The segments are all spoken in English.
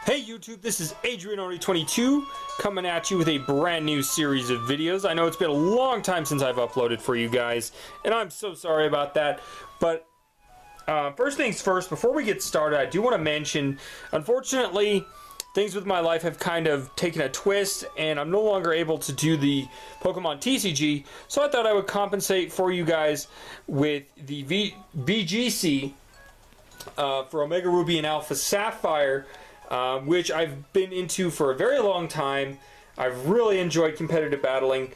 Hey YouTube, this is neegroninja coming at you with a brand new series of videos. I know it's been a long time since I've uploaded for you guys, and I'm so sorry about that. But first things first, before we get started, I do want to mention, unfortunately, things with my life have kind of taken a twist, and I'm no longer able to do the Pokemon TCG, so I thought I would compensate for you guys with the BGC for Omega Ruby and Alpha Sapphire, which I've been into for a very long time. I've really enjoyed competitive battling.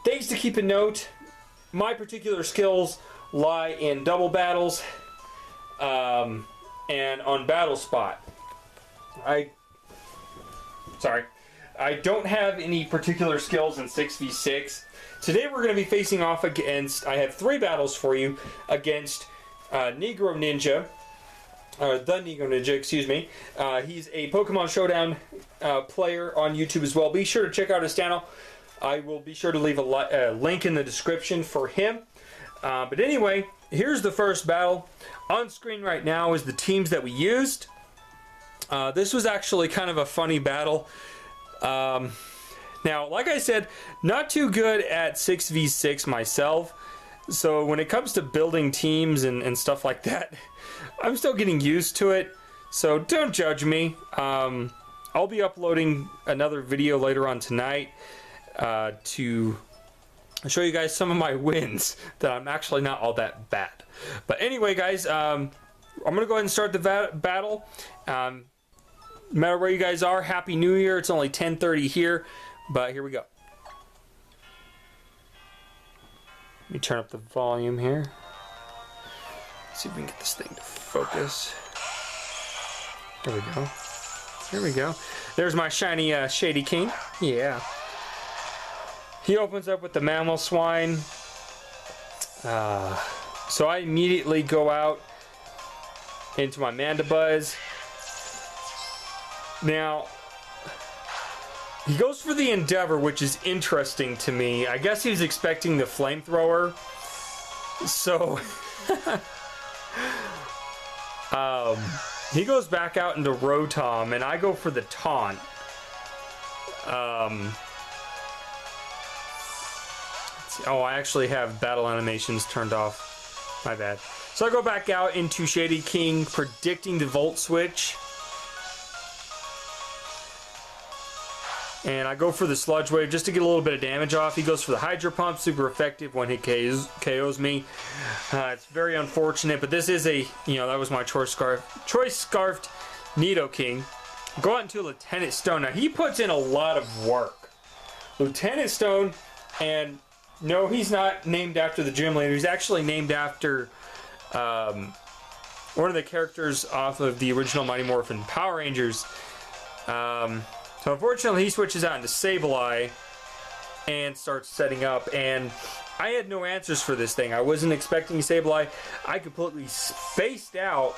Things to keep in note, my particular skills lie in double battles and on battle spot. I don't have any particular skills in 6v6. Today we're going to be facing off against, I have 3 battles for you, against THENEEGRONINJA. The neegroninja, excuse me. He's a Pokemon Showdown player on YouTube as well. Be sure to check out his channel. I will be sure to leave a link in the description for him. But anyway, here's the first battle. On screen right now is the teams that we used. This was actually kind of a funny battle. Now, like I said, not too good at 6v6 myself. So when it comes to building teams and stuff like that, I'm still getting used to it, so don't judge me. I'll be uploading another video later on tonight to show you guys some of my wins that I'm actually not all that bad. But anyway, guys, I'm going to go ahead and start the battle. No matter where you guys are, Happy New Year. It's only 10:30 here, but here we go. Let me turn up the volume here. See if we can get this thing to focus. There we go. There we go. There's my shiny Shady King. Yeah. He opens up with the Mammal Swine. So I immediately go out into my Mandibuzz. Now, he goes for the Endeavor, which is interesting to me. I guess he was expecting the Flamethrower. So... he goes back out into Rotom, and I go for the Taunt. Oh, I actually have battle animations turned off. My bad. So I go back out into Shady King, predicting the Volt Switch. And I go for the Sludge Wave just to get a little bit of damage off. He goes for the Hydro Pump, super effective when he KOs me. It's very unfortunate, but this is a, that was my Choice Scarfed Nidoking. Go out into Lieutenant Stone. Now, he puts in a lot of work. Lieutenant Stone, and no, he's not named after the gym leader. He's actually named after one of the characters off of the original Mighty Morphin Power Rangers. So unfortunately, he switches out into Sableye and starts setting up, and I had no answers for this thing. I wasn't expecting Sableye. I completely spaced out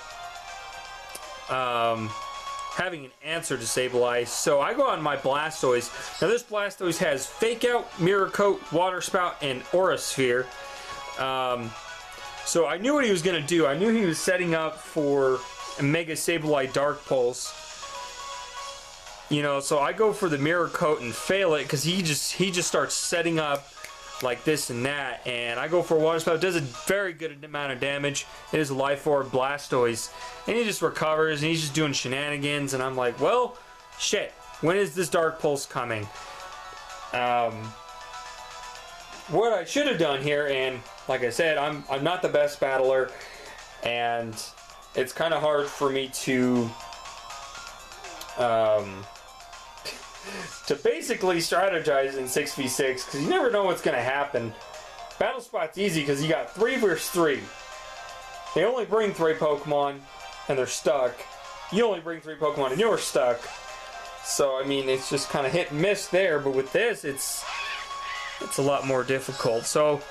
having an answer to Sableye, so I go on my Blastoise. Now this Blastoise has Fake Out, Mirror Coat, Water Spout, and Aura Sphere. So I knew what he was going to do. I knew he was setting up for a Mega Sableye Dark Pulse. So I go for the Mirror Coat and fail it because he just starts setting up like this and that, and I go for a Water Spout. It does a very good amount of damage. It is a Life Orb Blastoise, and he just recovers, and he's just doing shenanigans, and I'm like, well, shit, when is this Dark Pulse coming? What I should have done here, and like I said, I'm not the best battler, and it's kind of hard for me to basically strategize in 6v6 because you never know what's going to happen. Battle Spot's easy because you got 3 versus 3. They only bring 3 Pokemon and they're stuck. You only bring 3 Pokemon and you're stuck. So I mean, it's just kind of hit and miss there. But with this, it's a lot more difficult. So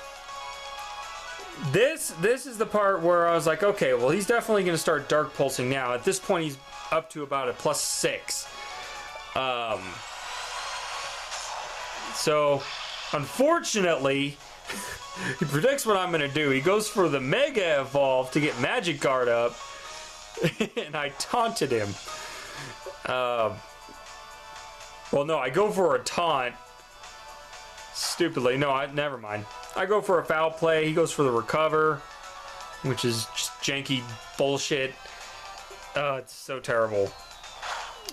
this is the part where I was like, okay, well, he's definitely going to start Dark Pulsing now. At this point, he's up to about a +6. So, unfortunately, he predicts what I'm going to do. He goes for the Mega Evolve to get Magic Guard up, and I taunted him. Well, no, I go for a taunt. Stupidly. No, never mind. I go for a foul play. He goes for the recover, which is just janky bullshit. It's so terrible.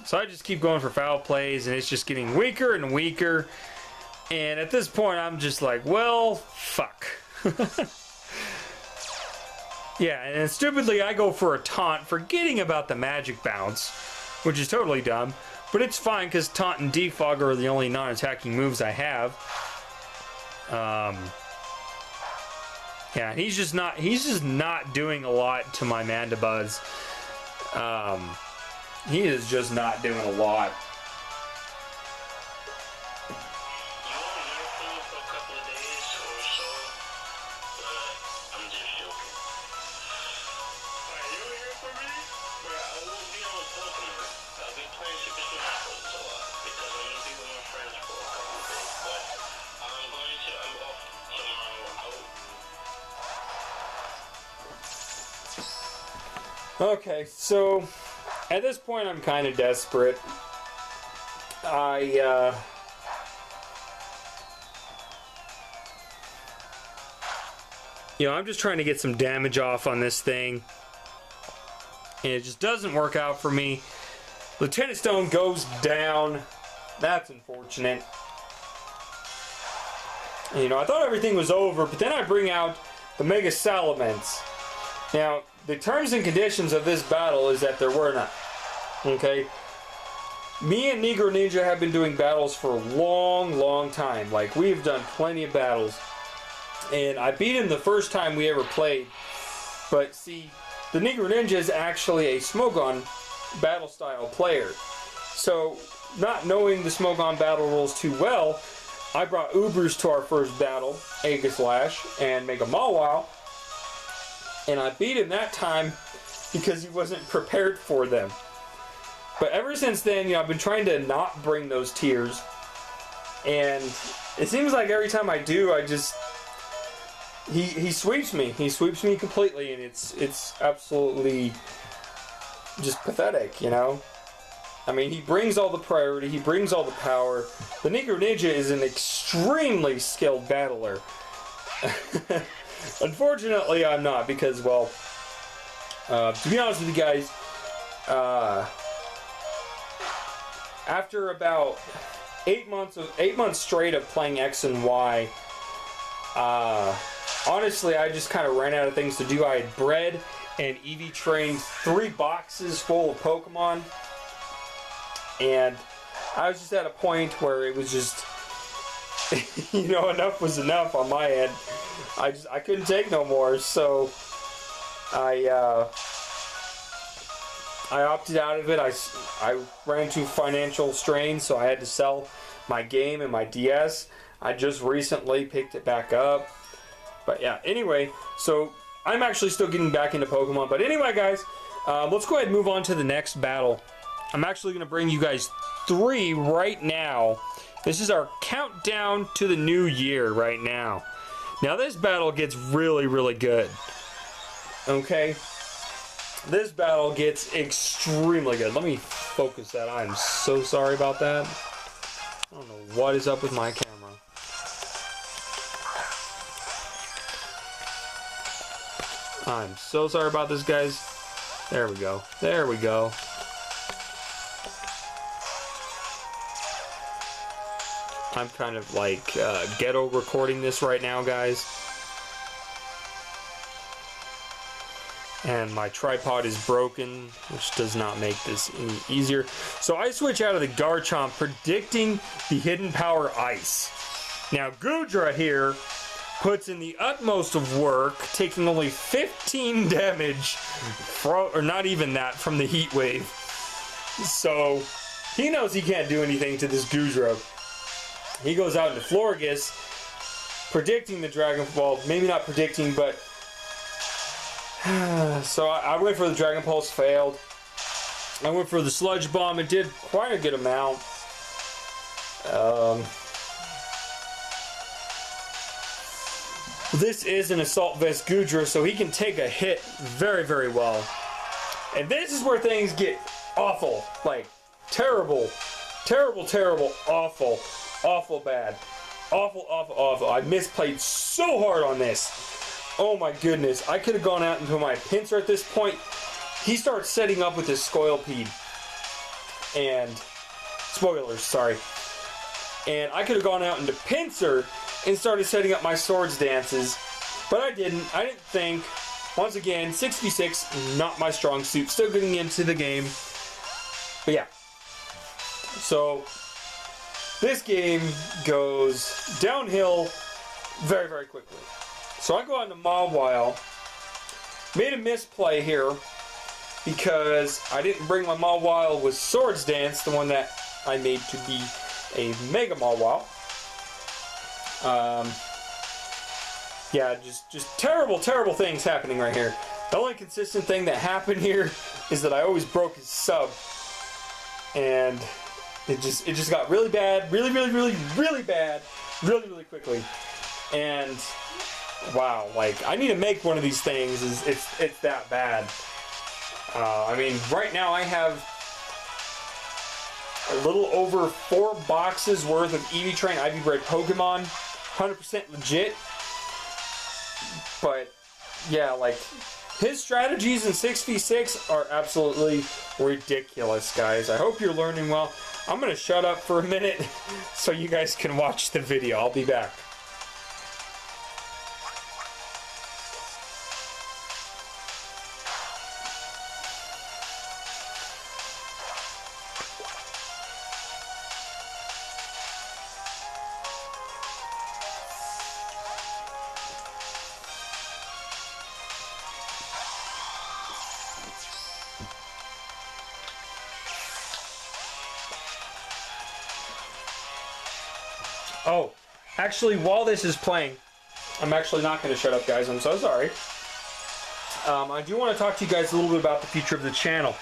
So I just keep going for foul plays, and it's just getting weaker and weaker. And at this point, I'm just like, well, fuck. Yeah, and then stupidly, I go for a taunt, forgetting about the magic bounce, which is totally dumb. But it's fine, because taunt and defog are the only non-attacking moves I have. Yeah, he's just not doing a lot to my Mandibuzz. He is just not doing a lot. Okay, so at this point I'm kind of desperate. You know, I'm just trying to get some damage off on this thing, and it just doesn't work out for me. Lieutenant Stone goes down. That's unfortunate. And, you know, I thought everything was over, but then I bring out the Mega Salamence. Now, the terms and conditions of this battle is that there were none. Okay? Me and Neegroninja have been doing battles for a long, long time. Like, we've done plenty of battles. And I beat him the first time we ever played. But, see, the Neegroninja is actually a Smogon battle style player. So, not knowing the Smogon battle rules too well, I brought Ubers to our first battle, Aegislash and Mega Mawile. And I beat him that time because he wasn't prepared for them. But ever since then, you know, I've been trying to not bring those tiers. And it seems like every time I do, I just... He sweeps me. He sweeps me completely, and it's absolutely just pathetic, you know? I mean, he brings all the priority, he brings all the power. The Neegroninja is an extremely skilled battler. Unfortunately, I'm not, because, well, to be honest with you guys, after about 8 months straight of playing X and Y, honestly, I just kind of ran out of things to do. I had bred and EV trained 3 boxes full of Pokemon, and I was just at a point where it was just, you know, enough was enough on my end. I couldn't take no more, so I opted out of it. I ran into financial strain, so I had to sell my game and my DS. I just recently picked it back up. But yeah, anyway, so I'm actually still getting back into Pokemon. But anyway, guys, let's go ahead and move on to the next battle. I'm actually going to bring you guys 3 right now. This is our countdown to the new year right now. Now, this battle gets really, really good. Okay? This battle gets extremely good. Let me focus that. I'm so sorry about that. I don't know what is up with my camera. I'm so sorry about this, guys. There we go. There we go. I'm kind of like ghetto recording this right now, guys. And my tripod is broken, which does not make this any easier. So I switch out of the Garchomp, predicting the hidden power Ice. Now Goodra here puts in the utmost of work, taking only 15 damage, or not even that, from the Heat Wave. So he knows he can't do anything to this Goodra. He goes out into Florges, predicting the Dragon Ball. Maybe not predicting, but... So I went for the Dragon Pulse, failed. I went for the Sludge Bomb, it did quite a good amount. This is an Assault Vest Goodra, so he can take a hit very, very well. And this is where things get awful. Like, terrible, terrible, terrible, awful, awful bad. Awful, awful, awful. I misplayed so hard on this. Oh my goodness. I could have gone out into my pincer at this point. He starts setting up with his Scoilpede. And... spoilers, sorry. And I could have gone out into pincer and started setting up my swords dances. But I didn't. I didn't think. Once again, 6v6, not my strong suit. Still getting into the game. But yeah. So... this game goes downhill very, very quickly. So I go out into Mawile. Made a misplay here because I didn't bring my Mawile with Swords Dance, the one that I made to be a Mega Mawile. Yeah, just terrible, terrible things happening right here. The only consistent thing that happened here is that I always broke his sub. And... It just got really bad, really bad, really quickly. And wow, like I need to make one of these things. It's that bad. I mean, right now I have a little over 4 boxes worth of EV Train IV bred Pokemon, 100% legit. But yeah, like his strategies in 6v6 are absolutely ridiculous, guys. I hope you're learning well. I'm going to shut up for a minute so you guys can watch the video. I'll be back. Oh, actually, while this is playing, I'm actually not going to shut up, guys. I'm so sorry. I do want to talk to you guys a little bit about the future of the channel.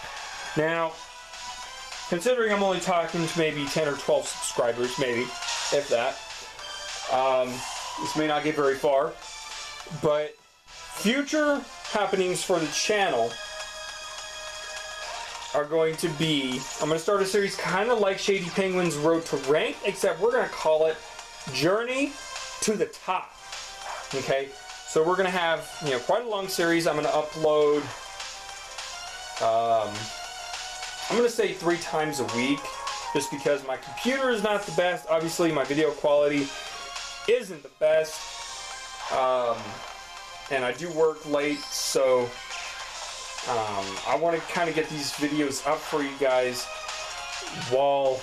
Now, considering I'm only talking to maybe 10 or 12 subscribers, maybe, if that, this may not get very far, but future happenings for the channel are going to be, I'm going to start a series kind of like Shady Penguin's Road to Rank, except we're going to call it Journey to the Top. Okay, so we're going to have, you know, quite a long series. I'm going to upload, I'm going to say 3 times a week, just because my computer is not the best. Obviously, my video quality isn't the best, and I do work late, so I want to kind of get these videos up for you guys while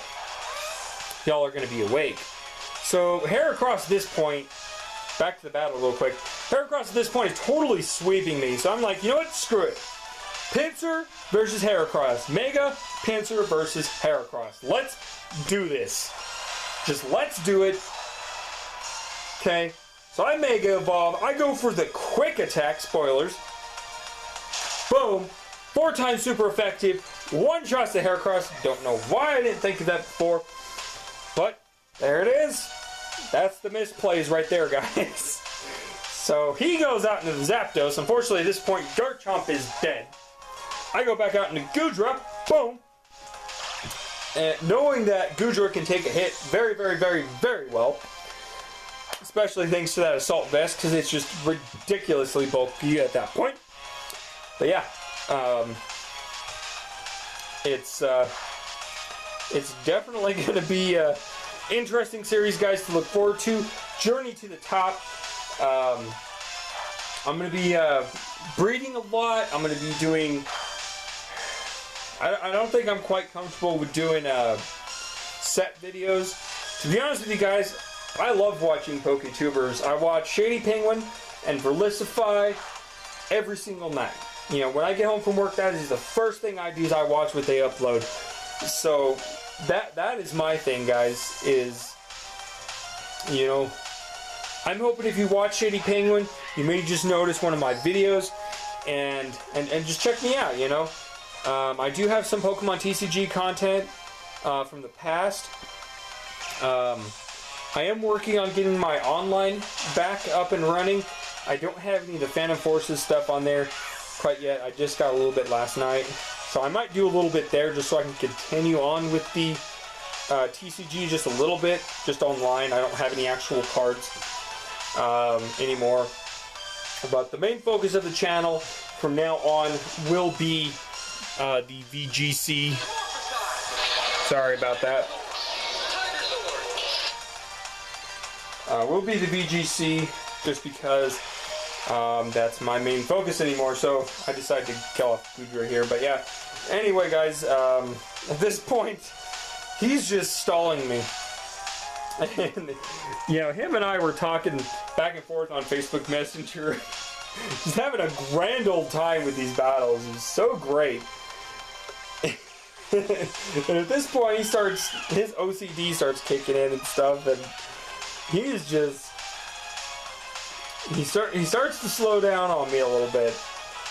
y'all are going to be awake. So Heracross at this point, back to the battle real quick. Heracross at this point is totally sweeping me, so I'm like, you know what, screw it. Pinsir versus Heracross. Mega Pinsir versus Heracross. Let's do this. Just let's do it. Okay, so I Mega Evolve. I go for the quick attack, spoilers. Boom. 4 times super effective. 1 shot to Heracross. Don't know why I didn't think of that before. But there it is. That's the misplays right there, guys. So he goes out into the Zapdos. Unfortunately, at this point, Garchomp is dead. I go back out into Goodra. Boom. And knowing that Goodra can take a hit very, very, very, very well. Especially thanks to that Assault Vest, because it's just ridiculously bulky at that point. But yeah, it's definitely going to be an interesting series, guys, to look forward to. Journey to the Top. I'm going to be breeding a lot. I'm going to be doing... I don't think I'm quite comfortable with doing set videos. To be honest with you guys, I love watching PokeTubers. I watch Shady Penguin and Verlisify every single night. You know, when I get home from work, that is the first thing I do is I watch what they upload. So that is my thing, guys, is, you know, I'm hoping if you watch Shady Penguin, you may just notice one of my videos and just check me out, you know. I do have some Pokemon TCG content from the past. I am working on getting my online back up and running. I don't have any of the Phantom Forces stuff on there. quite yet. I just got a little bit last night. So I might do a little bit there just so I can continue on with the TCG just a little bit, just online. I don't have any actual cards anymore. But the main focus of the channel from now on will be the VGC. Sorry about that. Will be the VGC just because that's my main focus anymore. So I decided to kill off Gudra here. But yeah, anyway guys, at this point, he's just stalling me. And, you know, him and I were talking back and forth on Facebook Messenger. He's having a grand old time with these battles. It's so great. And at this point, his OCD starts kicking in and stuff, and he's just, he starts to slow down on me a little bit,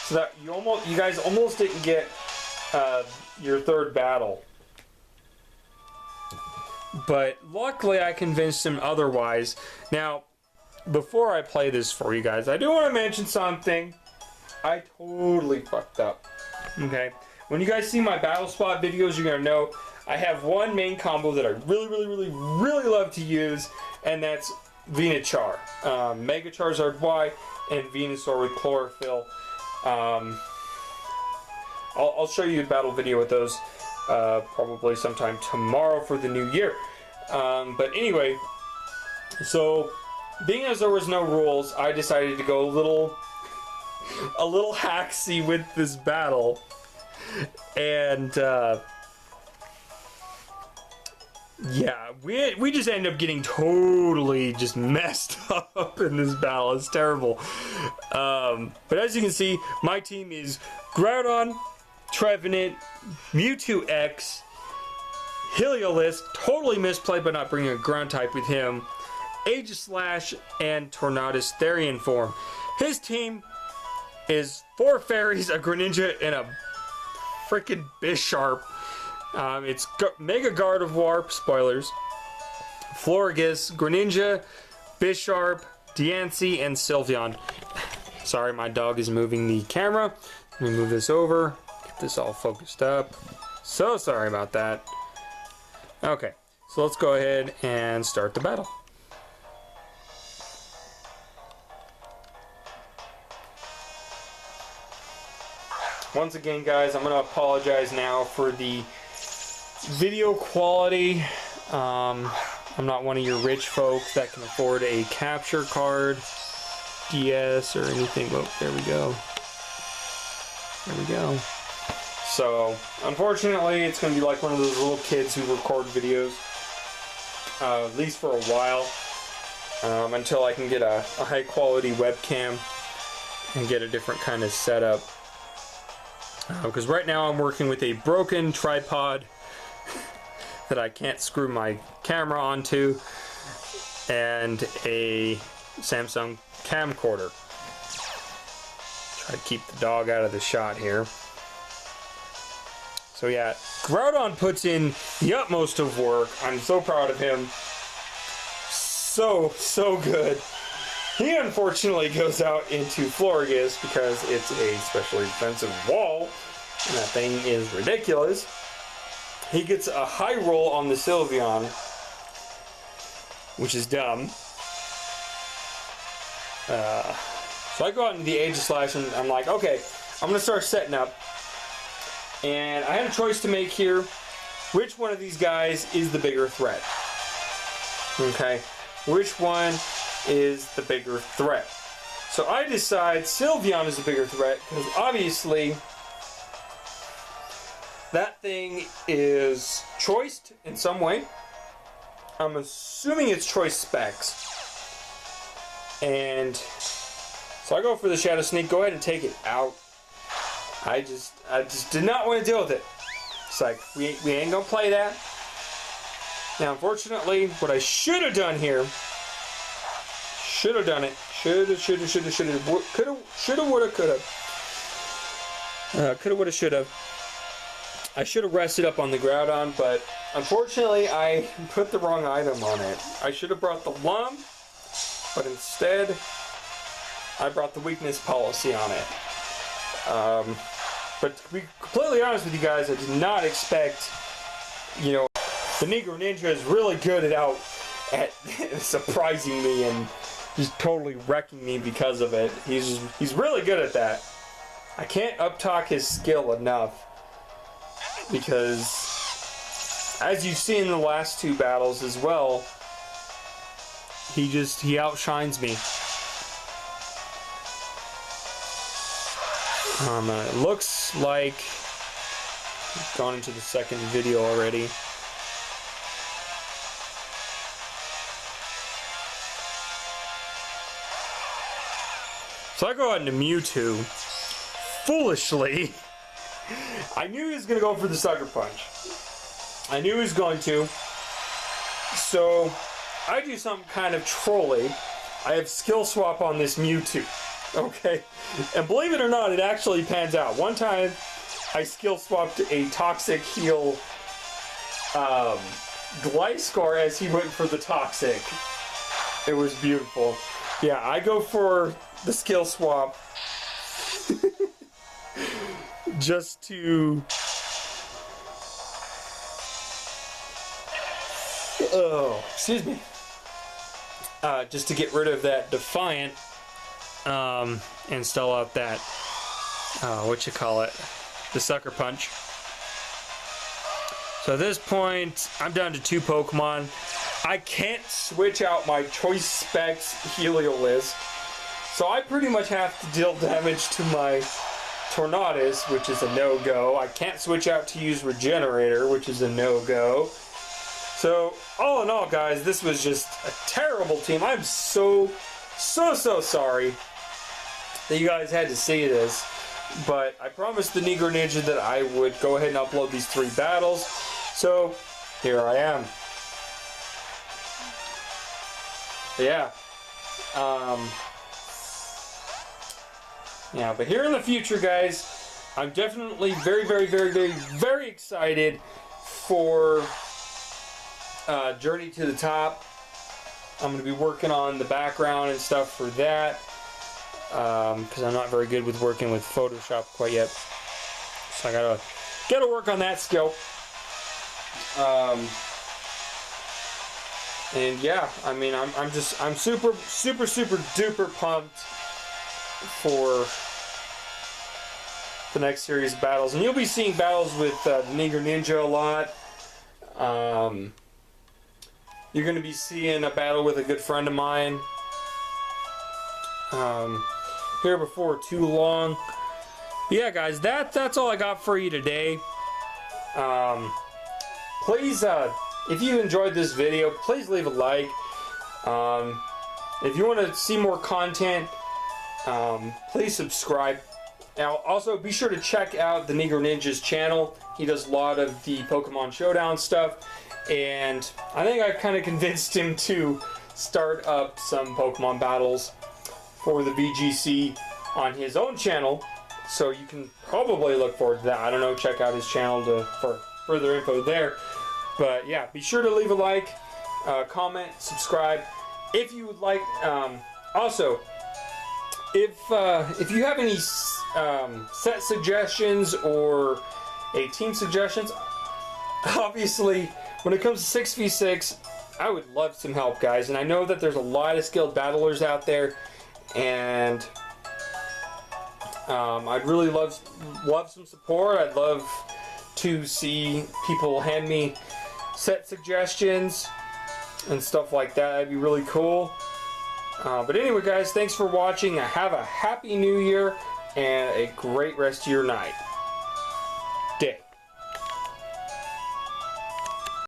so that you guys almost didn't get your third battle. But luckily, I convinced him otherwise. Now, before I play this for you guys, I do want to mention something. I totally fucked up. Okay, when you guys see my battle spot videos, you're gonna know I have one main combo that I really love to use, and that's Venuchar, Mega Charizard Y, and Venusaur with Chlorophyll. I'll show you a battle video with those probably sometime tomorrow for the new year. But anyway, so being as there was no rules, I decided to go a little hacksy with this battle, and yeah, we just ended up getting totally just messed up in this battle. It's terrible. But as you can see, my team is Groudon, Trevenant, Mewtwo X, Heliolisk, totally misplayed by not bringing a ground type with him, Aegislash, and Tornadus Therian form. His team is 4 fairies, a Greninja, and a freaking Bisharp. It's Mega Gardevoir, spoilers, Florges, Greninja, Bisharp, Diancie, and Sylveon. Sorry, my dog is moving the camera. Let me move this over, get this all focused up. So sorry about that. Okay, so let's go ahead and start the battle. Once again, guys, I'm going to apologize now for the video quality. I'm not one of your rich folks that can afford a capture card, DS, or anything. Oh, there we go. There we go. So, unfortunately, it's going to be like one of those little kids who record videos, at least for a while, until I can get a high-quality webcam and get a different kind of setup. Because right now I'm working with a broken tripod that I can't screw my camera onto, and a Samsung camcorder. Try to keep the dog out of the shot here. So yeah, Groudon puts in the utmost of work. I'm so proud of him. So good. He unfortunately goes out into Florges because it's a specially defensive wall, and that thing is ridiculous. He gets a high roll on the Sylveon, which is dumb. So I go out into the Aegislash, and I'm like, okay, I'm going to start setting up. And I had a choice to make here. Which one of these guys is the bigger threat? Okay, which one is the bigger threat? So I decide Sylveon is the bigger threat because obviously that thing is choiced in some way. I'm assuming it's choice specs. And so I go for the Shadow Sneak. Go ahead and take it out. I just did not want to deal with it. It's like, we ain't gonna play that. Now, unfortunately, what I should have done here, should have done it. Shoulda, woulda, coulda. Coulda, woulda, shoulda. I should have rested up on the Groudon, but unfortunately, I put the wrong item on it. I should have brought the Lum, but instead, I brought the weakness policy on it. But to be completely honest with you guys, I did not expect, you know, the Negro Ninja is really good at surprising me and just totally wrecking me because of it. He's really good at that. I can't uptalk his skill enough because, as you've seen in the last two battles as well, he outshines me. It looks like I've gone into the second video already. So I go out into Mewtwo. Foolishly, I knew he was going to go for the Sucker Punch. I knew he was going to. So I do something kind of trolly. I have Skill Swap on this Mewtwo. Okay? And believe it or not, it actually pans out. One time, I Skill Swapped a Toxic Heal Gliscor as he went for the Toxic. It was beautiful. Yeah, I go for the Skill Swap just to excuse me, just to get rid of that Defiant and stall out that the Sucker Punch. So at this point I'm down to 2 Pokemon. I can't switch out my Choice Specs Heliolisk, so I pretty much have to deal damage to my Tornadus, which is a no-go. I can't switch out to use Regenerator, which is a no-go. So, all in all, guys, this was just a terrible team. I'm so sorry that you guys had to see this. But I promised the Negro Ninja that I would go ahead and upload these 3 battles. So, here I am. Yeah. Yeah, but here in the future, guys, I'm definitely very excited for Journey to the Top. I'm going to be working on the background and stuff for that, because I'm not very good with working with Photoshop quite yet. So I gotta work on that skill. And yeah, I mean, I'm super duper pumped for the next series of battles, and you'll be seeing battles with the Negro Ninja a lot. You're going to be seeing a battle with a good friend of mine here before too long. But yeah, guys, that's all I got for you today. Please, if you enjoyed this video, please leave a like. If you want to see more content, please subscribe. Now, also be sure to check out the Negro Ninja's channel. He does a lot of the Pokemon Showdown stuff, and I think I've kind of convinced him to start up some Pokemon battles for the VGC on his own channel, so you can probably look forward to that. I don't know, check out his channel for further info there. But yeah, be sure to leave a like, comment, subscribe if you would like. Also, if you have any set suggestions or team suggestions, obviously when it comes to 6v6, I would love some help, guys. And I know that there's a lot of skilled battlers out there, and I'd really love some support. I'd love to see people hand me set suggestions and stuff like that. That'd be really cool. But anyway, guys, thanks for watching. Have a happy new year and a great rest of your night.